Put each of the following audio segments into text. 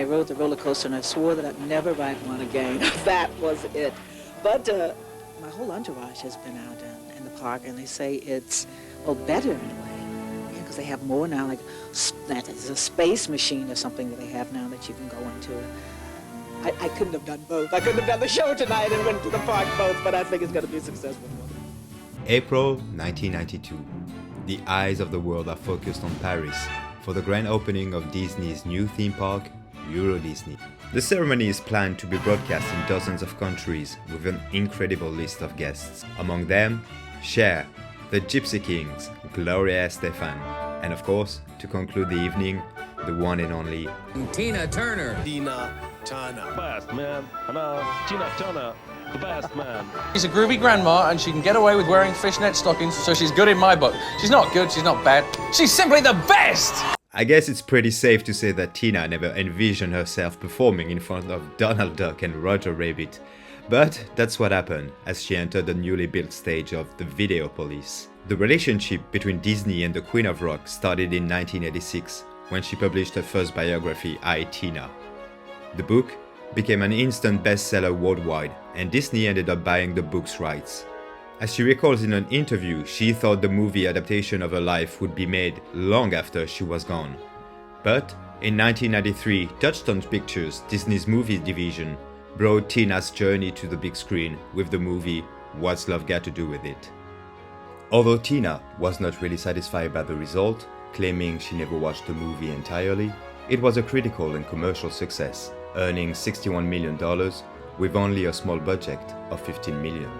rode the roller coaster and I swore that I'd never ride one again. That was it. But my whole entourage has been out in the park, and they say it's, well, better in a way. Because they have more now, like there's a space machine or something that they have now that you can go into. I couldn't have done both. I couldn't have done the show tonight and went to the park both, but I think it's going to be successful. April 1992. The eyes of the world are focused on Paris for the grand opening of Disney's new theme park, EuroDisney. The ceremony is planned to be broadcast in dozens of countries with an incredible list of guests. Among them, Cher, the Gypsy Kings, Gloria Estefan, and of course, to conclude the evening, the one and only Tina Turner. Tina Turner. Best man. Hello, Tina Turner, the best man. She's a groovy grandma and she can get away with wearing fishnet stockings, so she's good in my book. She's not good, she's not bad. She's simply the best! I guess it's pretty safe to say that Tina never envisioned herself performing in front of Donald Duck and Roger Rabbit. But that's what happened as she entered the newly built stage of the Videopolis. The relationship between Disney and the Queen of Rock started in 1986 when she published her first biography, I, Tina. The book became an instant bestseller worldwide, and Disney ended up buying the book's rights. As she recalls in an interview, she thought the movie adaptation of her life would be made long after she was gone. But in 1993, Touchstone Pictures, Disney's movie division, brought Tina's journey to the big screen with the movie What's Love Got to Do With It. Although Tina was not really satisfied by the result, claiming she never watched the movie entirely, it was a critical and commercial success, earning $61 million with only a small budget of $15 million.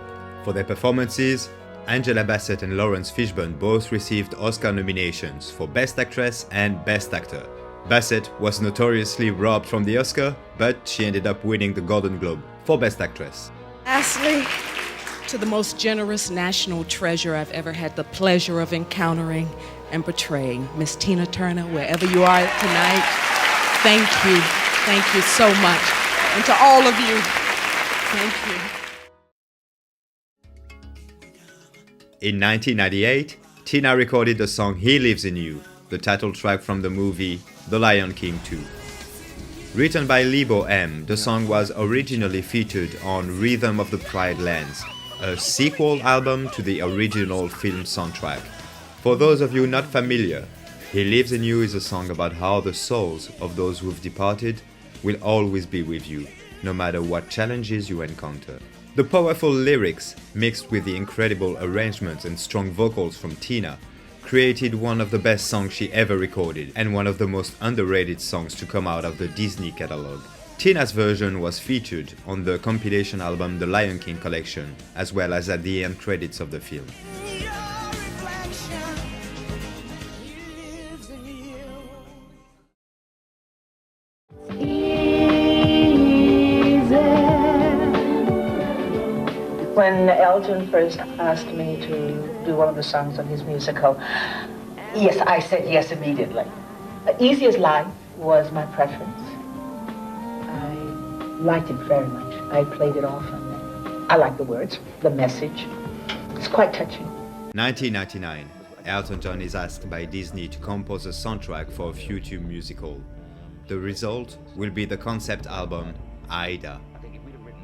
For their performances, Angela Bassett and Lawrence Fishburne both received Oscar nominations for Best Actress and Best Actor. Bassett was notoriously robbed from the Oscar, but she ended up winning the Golden Globe for Best Actress. Lastly, to the most generous national treasure I've ever had the pleasure of encountering and portraying, Miss Tina Turner, wherever you are tonight, thank you. Thank you so much. And to all of you, thank you. In 1998, Tina recorded the song He Lives in You, the title track from the movie The Lion King 2. Written by Lebo M., the song was originally featured on Rhythm of the Pride Lands, a sequel album to the original film soundtrack. For those of you not familiar, He Lives in You is a song about how the souls of those who've departed will always be with you, no matter what challenges you encounter. The powerful lyrics, mixed with the incredible arrangements and strong vocals from Tina, created one of the best songs she ever recorded and one of the most underrated songs to come out of the Disney catalog. Tina's version was featured on the compilation album The Lion King Collection, as well as at the end credits of the film. When Elton first asked me to do one of the songs on his musical, yes, I said yes immediately. Easy as Life was my preference. I liked it very much. I played it often. I like the words, the message. It's quite touching. 1999, Elton John is asked by Disney to compose a soundtrack for a future musical. The result will be the concept album Aida.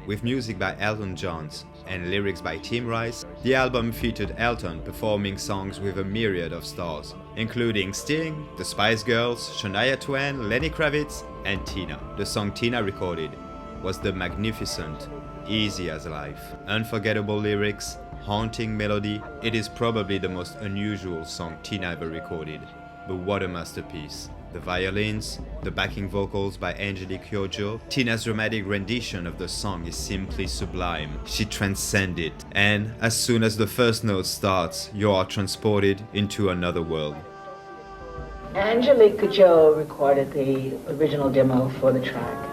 With music by Elton John and lyrics by Tim Rice, the album featured Elton performing songs with a myriad of stars, including Sting, the Spice Girls, Shania Twain, Lenny Kravitz, and Tina. The song Tina recorded was the magnificent Easy as Life. Unforgettable lyrics, haunting melody, it is probably the most unusual song Tina ever recorded, but what a masterpiece. The violins, the backing vocals by Angelique Kyojo, Tina's dramatic rendition of the song is simply sublime. She transcends it, and as soon as the first note starts, you are transported into another world. Angelique Kyojo recorded the original demo for the track.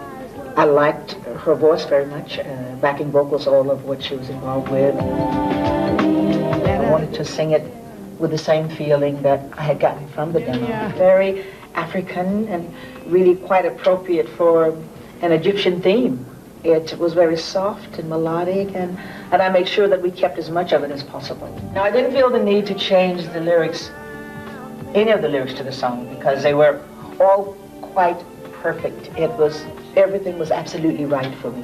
I liked her voice very much, backing vocals, all of what she was involved with. I wanted to sing it with the same feeling that I had gotten from the demo. Very African and really quite appropriate for an Egyptian theme. It was very soft and melodic, and I made sure that we kept as much of it as possible. Now, I didn't feel the need to change the lyrics, any of the lyrics to the song, because they were all quite perfect. Everything was absolutely right for me.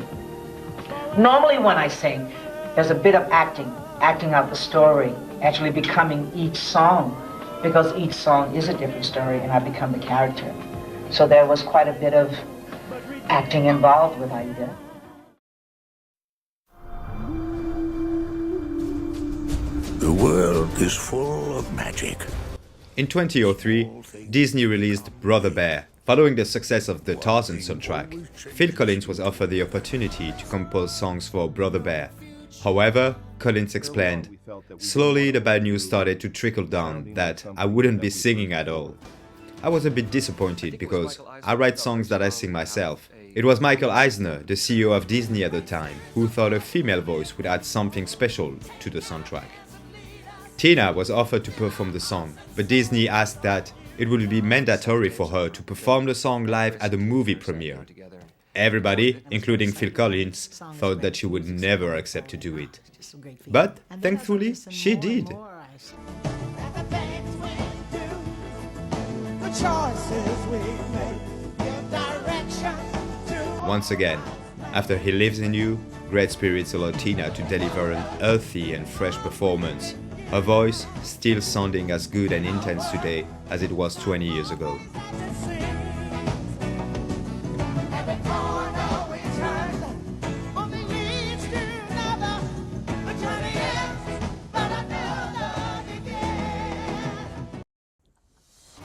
Normally when I sing, there's a bit of acting out the story, actually becoming each song, because each song is a different story and I become the character. So there was quite a bit of acting involved with Aida. The world is full of magic. In 2003, Disney released Brother Bear. Following the success of the Tarzan soundtrack, Phil Collins was offered the opportunity to compose songs for Brother Bear. However, Collins explained, "Slowly the bad news started to trickle down that I wouldn't be singing at all. I was a bit disappointed because I write songs that I sing myself. It was Michael Eisner, the CEO of Disney at the time, who thought a female voice would add something special to the soundtrack." Tina was offered to perform the song, but Disney asked that it would be mandatory for her to perform the song live at the movie premiere. Everybody, including Phil Collins, thought that she would never accept to do it. But thankfully, she did. Once again, after He Lives in You, great spirits allowed Tina to deliver an earthy and fresh performance, her voice still sounding as good and intense today as it was 20 years ago.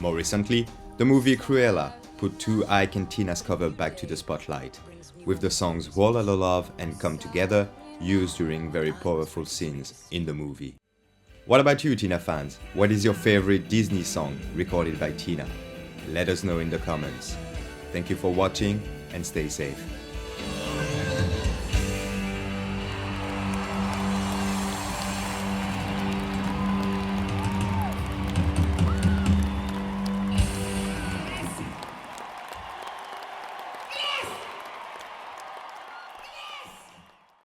More recently, the movie Cruella put two Ike and Tina's cover back to the spotlight, with the songs Wall of Love and Come Together used during very powerful scenes in the movie. What about you, Tina fans? What is your favorite Disney song recorded by Tina? Let us know in the comments. Thank you for watching and stay safe.